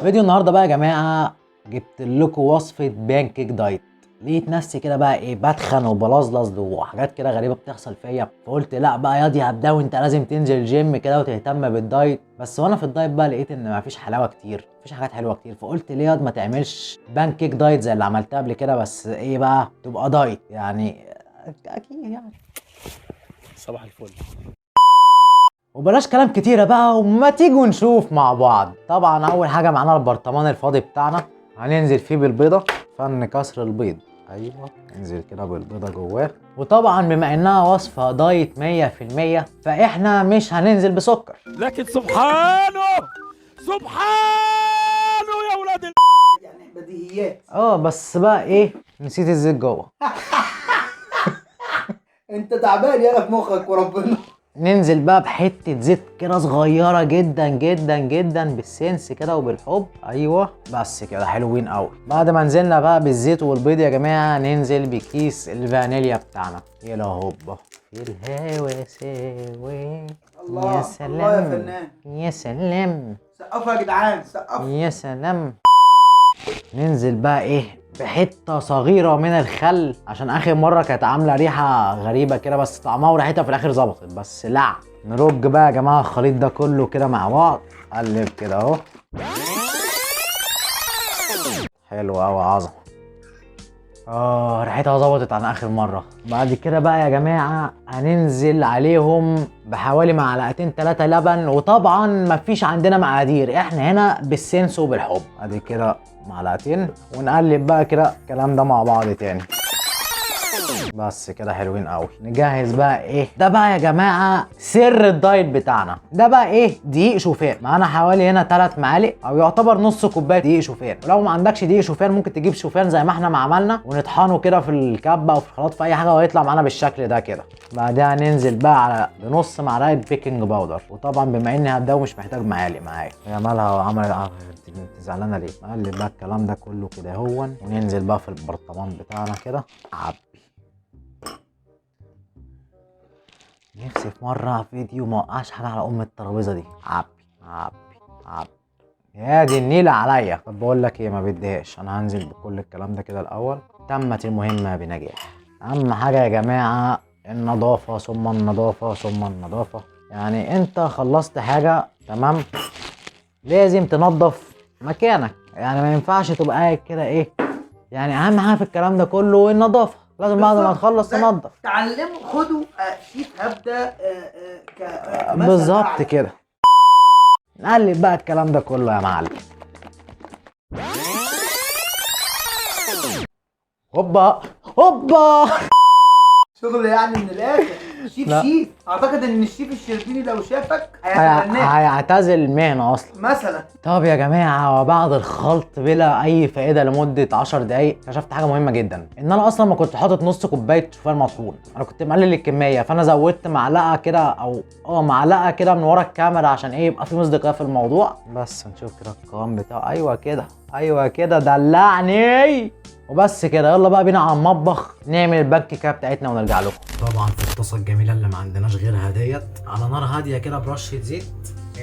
فيديو النهارده بقى يا جماعه جبت لكم وصفه بانكيك دايت. لقيت نفسي كده بقى ايه بتخن وبلظلظ وحاجات كده غريبه بتحصل فيا، فقلت لا بقى ياض يا هبدا وانت لازم تنزل جيم كده وتهتم بالدايت. بس وانا في الدايت بقى لقيت ان مفيش حلاوه كتير، مفيش حاجات حلوه كتير، فقلت ليه ياض ما تعملش بانكيك دايت زي اللي عملتها قبل كده، بس ايه بقى تبقى دايت يعني اكيد يعني. صباح الفل. وبلاش كلام كتيرة بقى وما تيجوا نشوف مع بعض. طبعا اول حاجة معانا البرطمان الفاضي بتاعنا، هننزل فيه بالبيضة، فن كسر البيض. ايوه ننزل كده بالبيضة جواه. وطبعا بما انها وصفة دايت 100% فاحنا مش هننزل بسكر. لكن سبحانه سبحانه يا ولاد يعني بديهيات. بس بقى ايه، نسيت الزيت جوه. انت تعبان يالا في مخك وربنا. ننزل بقى بحتة زيت كده صغيرة جدا جدا جدا بالسنس كده وبالحب. ايوه بس كده حلوين قوي. بعد ما نزلنا بقى بالزيت والبيض يا جماعة ننزل بكيس الفانيليا بتاعنا. يلا هوبا في الهوا سوا. الله يا سلام الله يا فنان، يا سلام سقفوا يا جدعان سقفوا. يا سلام. ننزل بقى ايه بحته صغيره من الخل، عشان اخر مره كانت عامله ريحه غريبه كده، بس طعمها وريحتها في الاخر ظبطت. بس لا نرج بقى يا جماعه الخليط ده كله كده مع بعض. قلب كده اهو. حلو قوي عظمه. ريحتها ظبطت عن اخر مره. بعد كده بقى يا جماعه هننزل عليهم بحوالي معلقتين 3 لبن، وطبعا مفيش عندنا مقادير، احنا هنا بالسنس وبالحب. ادي كده معلقتين، ونقلب بقى كده الكلام ده مع بعض تاني. بس كده حلوين قوي. نجهز بقى ايه ده بقى يا جماعه سر الدايت بتاعنا. ده بقى ايه دقيق شوفان. معانا حوالي هنا 3 معالق او يعتبر نص كوبايه دقيق شوفان. ولو ما عندكش دقيق شوفان ممكن تجيب شوفان زي ما احنا ما عملنا ونطحنه كده في الكبه او في الخلاط في اي حاجه ويطلع معانا بالشكل ده كده. بعدها ننزل بقى على بنص معلقه بيكنج باودر. وطبعا بما اني هبدا ومش محتاج معالق معايا، هي مالها وعملت انت زعلانه ليه؟ نقلب بقى الكلام ده كله كده هون، وننزل بقى في البرطمان بتاعنا كده. نفسي في مرة فيديو موقعش حاجة على الترابيزة دي. عبي عبي عبي يا دي النيلة عليا. طب بقول لك ايه، ما بديهاش، انا هنزل بكل الكلام ده كده الاول. تمت المهمة بنجاح. اهم حاجة يا جماعة النظافة ثم النظافة ثم النظافة. يعني انت خلصت حاجة تمام لازم تنظف مكانك. يعني ما ينفعش تبقى قاعد كده ايه. يعني اهم حاجة في الكلام ده كله النظافة. لازم بعد ما تخلص تنظف. تعلموا خدوا شيف هبدا كمثل بالظبط أعلى. كده. نقلب بقى الكلام ده كله يا معلم. هوبا هوبا. شغل يعني من الاخر. شيف لا. شيف اعتقد ان الشيف الشربيني لو شافك هيتبناك هيعتزل المهنة اصلا مثلا. طب يا جماعة وبعد الخلط بلا اي فائدة لمدة 10 دقايق اكتشفت حاجة مهمة جدا، ان انا اصلا ما كنت حاطط نص كوباية شوفان مطحون. انا كنت مقلل الكمية، فانا زودت معلقة كده او معلقة كده من ورا الكاميرا عشان ايه يبقى في مصداقية في الموضوع. بس نشوف كده القوام بتاعه. ايوه كده ايوه كده دلعني. وبس كده يلا بقى بينا على المطبخ نعمل البانكيكه بتاعتنا ونرجع لكم. طبعا في الطاسه الجميله اللي ما عندناش غيرها ديت، على نار هاديه كده برشه زيت.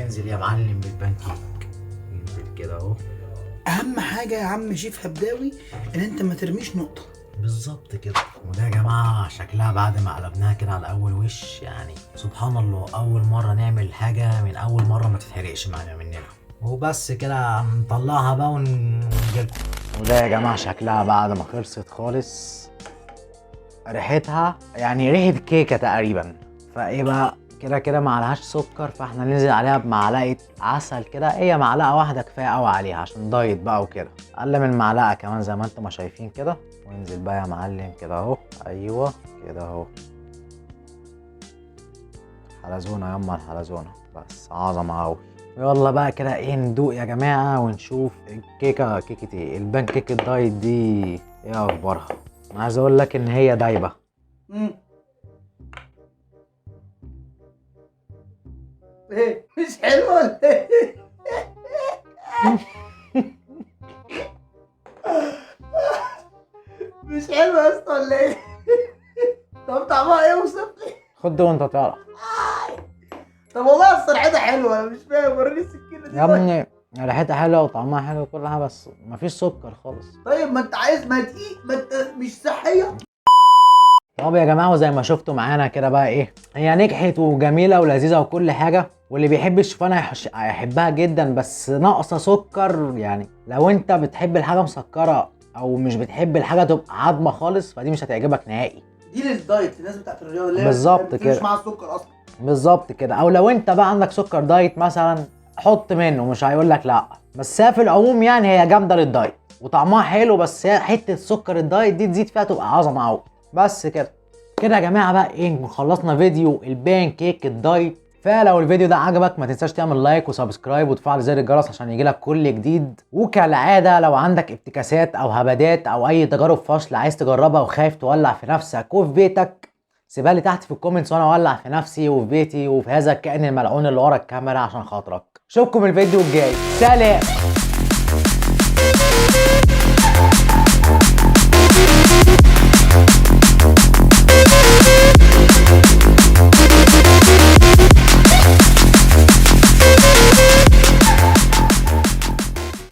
انزل يا معلم بالبانكيك. انزل كده اهو. اهم حاجه يا عم شيف هبداوي ان انت ما ترميش نقطه. بالظبط كده. وده يا جماعه شكلها بعد ما قلبناها كده على اول وش. يعني سبحان الله اول مره نعمل حاجه من اول مره ما تتحرقش معانا مننا. وبس كده نطلعها بقى ونجيلكم. وده يا جماعه شكلها بعد ما خلصت خالص. ريحتها يعني ريحه كيكه تقريبا. فايه بقى كده كده معلهاش سكر، فاحنا ننزل عليها بمعلقه عسل كده. هي معلقه واحده كفايه قوي عليها عشان دايت بقى وكده. اقل من معلقه كمان زي ما انتم ما شايفين كده. وانزل بقى يا معلم كده اهو. ايوه كده اهو. حلزونه يما الحلزونه. بس عظمه قوي. يلا بقى كده ايه ندوق يا جماعه ونشوف الكيكه. كيكه ايه البان كيك الدايت دي ايه اخبارها. انا عايز اقول لك ان هي دايبه. ايه مش حلو ولا ايه؟ مش حلو يا اسطى ولا ايه؟ طب طعمها ايه وصف لي؟ خد وانت تعرف. طب والله الصراحه حلوه، انا مش فاهم وريني السكينه دي. يا ابني ريحتها حلوه وطعمها حلو وكل حاجه، بس مفيش سكر خالص. طيب ما انت عايز ما دقيق، ما انت مش صحيه. طب يا جماعه، وزي ما شفتوا معانا كده بقى ايه، هي نجحت وجميله ولذيذه وكل حاجه، واللي بيحب الشوفان هيحبها جدا، بس ناقصه سكر. يعني لو انت بتحب الحاجه مسكره او مش بتحب الحاجه تبقى عادمه خالص، فدي مش هتعجبك نهائي. دي للدايت، الناس بتاعت الرياضه اللي هي بالظبط مش كده. مع السكر اصلا. بالظبط كده. او لو انت بقى عندك سكر دايت مثلا، حط منه، مش هيقول لك لا. بس هي في العموم يعني هي جامده للدايت وطعمها حلو، بس هي حته سكر الدايت دي تزيد فيها تبقى عظمه قوي. بس كده يا جماعه بقى ايه، خلصنا فيديو البان كيك الدايت. فلو الفيديو ده عجبك ما تنساش تعمل لايك وسبسكرايب وتفعل زر الجرس عشان يجيلك كل جديد. وكالعاده لو عندك افتكاسات او هبدات او اي تجارب فشل عايز تجربها وخايف تولع في نفسك وفي بيتك، سيبها لي تحت في الكومنتس وانا اولع في نفسي وفي بيتي وفي هذا الكائن الملعون اللي ورا الكاميرا عشان خاطرك. اشوفكم الفيديو الجاي، سلام.